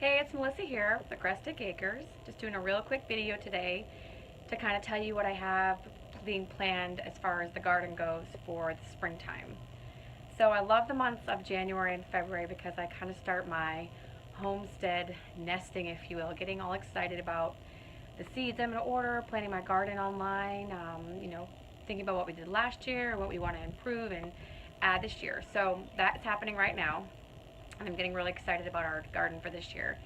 Hey, it's Melissa here with Agrestic Acres. Just doing a real quick video today to kind of tell you what I have being planned as far as the garden goes for the springtime. So I love the months of January and February because I kind of start my homestead nesting, if you will, getting all excited about the seeds I'm going to order, planning my garden online, thinking about what we did last year, what we want to improve and add this year. So that's happening right now. And I'm getting really excited about our garden for this year.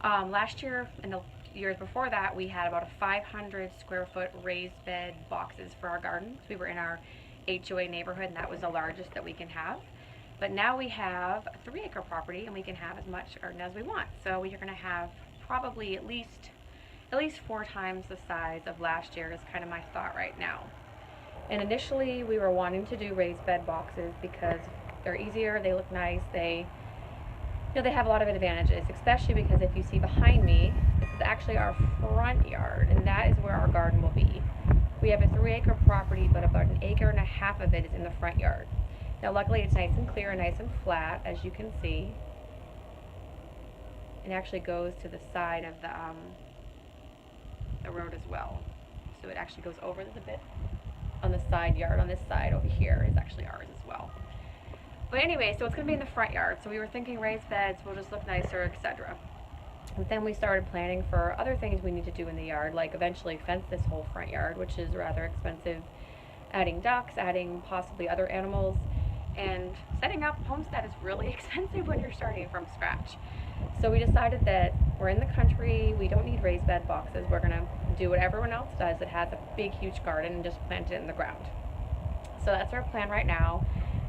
Last year and the years before that, we had about a 500 square foot raised bed boxes for our garden. We were in our HOA neighborhood, and that was the largest that we can have. But now we have a 3-acre property, and we can have as much garden as we want. So we are going to have probably at least 4 times the size of last year is kind of my thought right now. And initially, we were wanting to do raised bed boxes because they're easier, they look nice, they have a lot of advantages, especially because if you see behind me, this is actually our front yard, and that is where our garden will be. We have a 3-acre property, but about 1.5 acres of it is in the front yard. Now, luckily, it's nice and clear and nice and flat, as you can see. It actually goes to the side of the road as well. So it actually goes over the bit on the side yard. On this side over here is actually ours as well. But anyway, so it's going to be in the front yard. So we were thinking raised beds will just look nicer, etc. And then we started planning for other things we need to do in the yard, like eventually fence this whole front yard, which is rather expensive. Adding ducks, adding possibly other animals, and setting up homestead is really expensive when you're starting from scratch. So we decided that we're in the country, we don't need raised bed boxes. We're going to do what everyone else does that has a big, huge garden and just plant it in the ground. So that's our plan right now.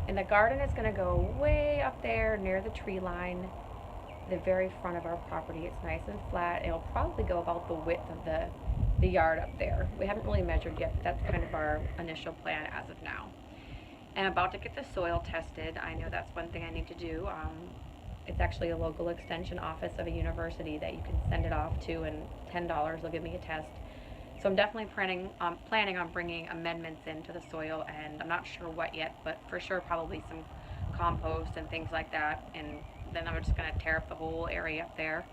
And the garden is going to go way up there near the tree line, the very front of our property. It's nice and flat. It'll probably go about the width of the yard up there. We haven't really measured yet, but that's kind of our initial plan as of now. And I'm about to get the soil tested. I know that's one thing I need to do. It's actually a local extension office of a university that you can send it off to, and $10 they'll give me a test. So I'm definitely planning on bringing amendments into the soil, and I'm not sure what yet, but for sure probably some compost and things like that. And then I'm just going to tear up the whole area up there.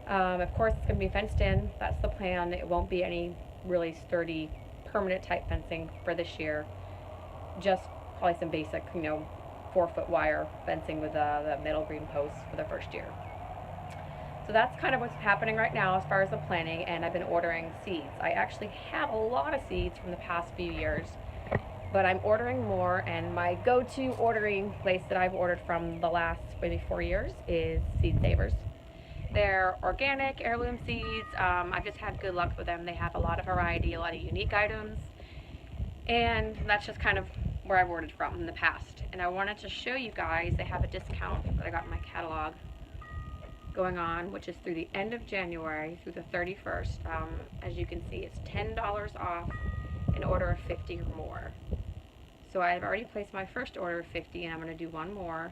Of course, it's going to be fenced in. That's the plan. It won't be any really sturdy, permanent type fencing for this year. Just probably some basic, 4-foot wire fencing with the metal green posts for the first year. So that's kind of what's happening right now as far as the planning, and I've been ordering seeds. I actually have a lot of seeds from the past few years, but I'm ordering more, and my go-to ordering place that I've ordered from the last maybe 4 years is Seed Savers. They're organic heirloom seeds. I've just had good luck with them. They have a lot of variety, a lot of unique items, and that's just kind of where I've ordered from in the past. And I wanted to show you guys, they have a discount that I got in my catalog going on, which is through the end of January through the 31st. As you can see, it's $10 off an order of 50 or more. So I've already placed my first order of 50, and I'm going to do one more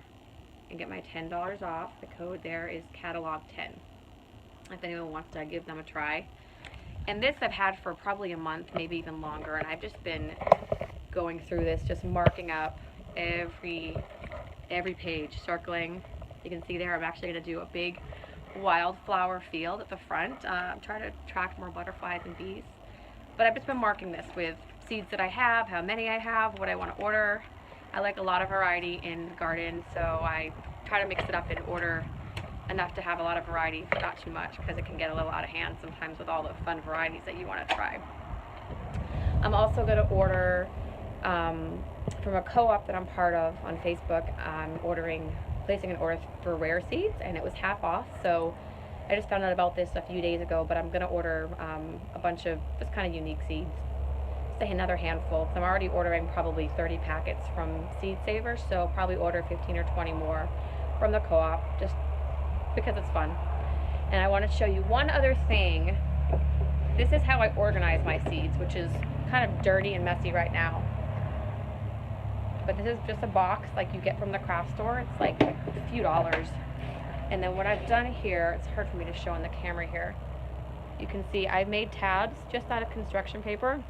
and get my $10 off. The code there is catalog 10 if anyone wants to give them a try. And this I've had for probably a month, maybe even longer, and I've just been going through this, just marking up every page, circling. You can see there I'm actually going to do a big wildflower field at the front. I'm trying to attract more butterflies and bees. But I've just been marking this with seeds that I have, how many I have, what I want to order. I like a lot of variety in the garden, so I try to mix it up and order enough to have a lot of variety, but not too much, because it can get a little out of hand sometimes with all the fun varieties that you want to try. I'm also going to order from a co-op that I'm part of on Facebook. I'm placing an order for rare seeds, and it was half off, so I just found out about this a few days ago, but I'm going to order a bunch of just kind of unique seeds. Say another handful, because I'm already ordering probably 30 packets from Seed Savers, so probably order 15 or 20 more from the co-op, just because it's fun. And I want to show you one other thing. This is how I organize my seeds, which is kind of dirty and messy right now. But this is just a box like you get from the craft store. It's like a few dollars. And then what I've done here, it's hard for me to show on the camera here. You can see I've made tabs just out of construction paper.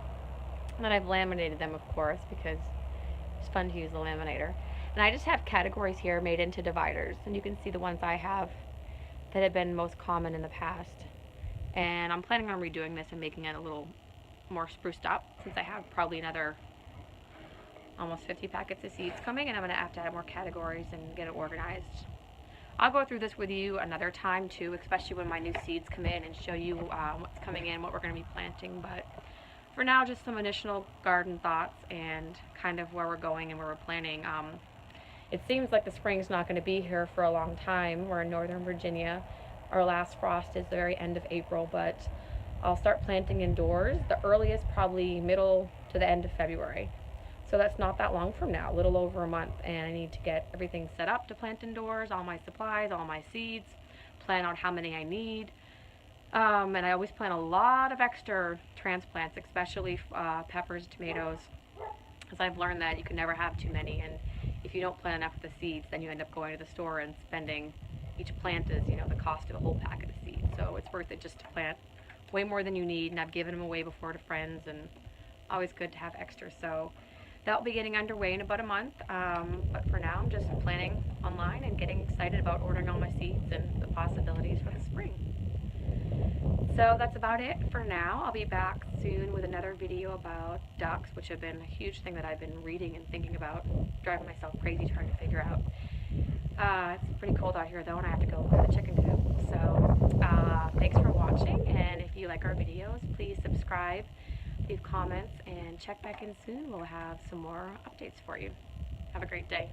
And then I've laminated them, of course, because it's fun to use the laminator. And I just have categories here made into dividers. And you can see the ones I have that had been most common in the past. And I'm planning on redoing this and making it a little more spruced up, since I have probably another almost 50 packets of seeds coming, and I'm going to have to add more categories and get it organized. I'll go through this with you another time too, especially when my new seeds come in, and show you what's coming in, what we're going to be planting. But for now, just some initial garden thoughts and kind of where we're going and where we're planning. It seems like the spring's not going to be here for a long time. We're in Northern Virginia. Our last frost is the very end of April, but I'll start planting indoors. The earliest probably middle to the end of February. So that's not that long from now, a little over a month, and I need to get everything set up to plant indoors, all my supplies, all my seeds, plan out how many I need. And I always plant a lot of extra transplants, especially peppers, tomatoes, because I've learned that you can never have too many, and if you don't plant enough of the seeds, then you end up going to the store and spending, each plant is, you know, the cost of a whole packet of seeds. So it's worth it just to plant way more than you need, and I've given them away before to friends, and always good to have extra. So that'll be getting underway in about a month, but for now I'm just planning online and getting excited about ordering all my seeds and the possibilities for the spring. So that's about it for now. I'll be back soon with another video about ducks, which have been a huge thing that I've been reading and thinking about, driving myself crazy trying to figure out. It's pretty cold out here though, and I have to go to the chicken coop. So thanks for watching, and if you like our videos, please subscribe, leave comments, and check back in soon. We'll have some more updates for you. Have a great day.